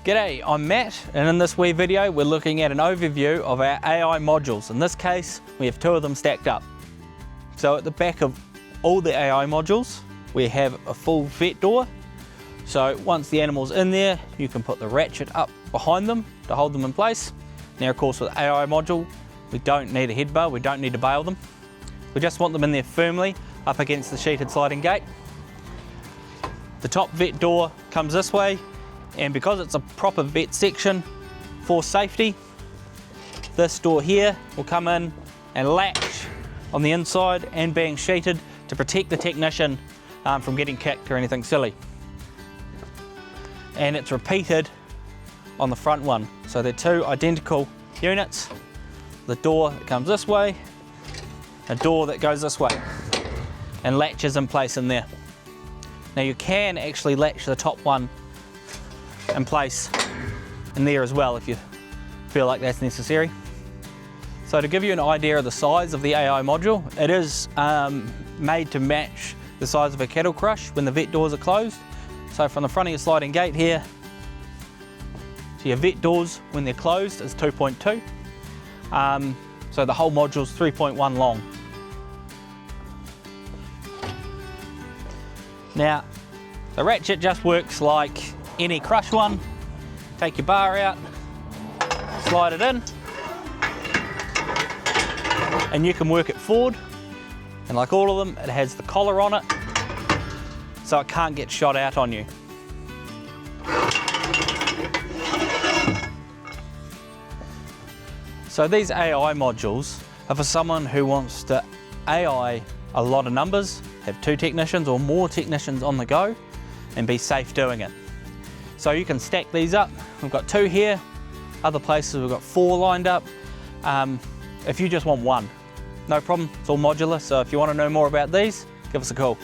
G'day, I'm Matt, and in this wee video we're looking at an overview of our AI modules. In this case, we have 2 of them stacked up. So at the back of all the AI modules, we have a full vet door. So once the animal's in there, you can put the ratchet up behind them to hold them in place. Now of course with the AI module, we don't need a head bar, we don't need to bail them. We just want them in there firmly up against the sheeted sliding gate. The top vet door comes this way, and because it's a proper vet section for safety, this door here will come in and latch on the inside and being sheeted to protect the technician from getting kicked or anything silly. And it's repeated on the front one. So they're 2 identical units. The door that comes this way, a door that goes this way, and latches in place in there. Now you can actually latch the top one in place in there as well if you feel like that's necessary. So to give you an idea of the size of the AI module, it is made to match the size of a cattle crush when the vet doors are closed. So from the front of your sliding gate here to your vet doors when they're closed is 2.2. So the whole module is 3.1 long. Now the ratchet just works like any crush one. Take your bar out, slide it in, and you can work it forward. And like all of them, it has the collar on it, so it can't get shot out on you. So these AI modules are for someone who wants to AI a lot of numbers, have 2 technicians or more technicians on the go, and be safe doing it. So you can stack these up. We've got 2 here, other places we've got 4 lined up. If you just want 1, no problem, it's all modular. So if you want to know more about these, give us a call.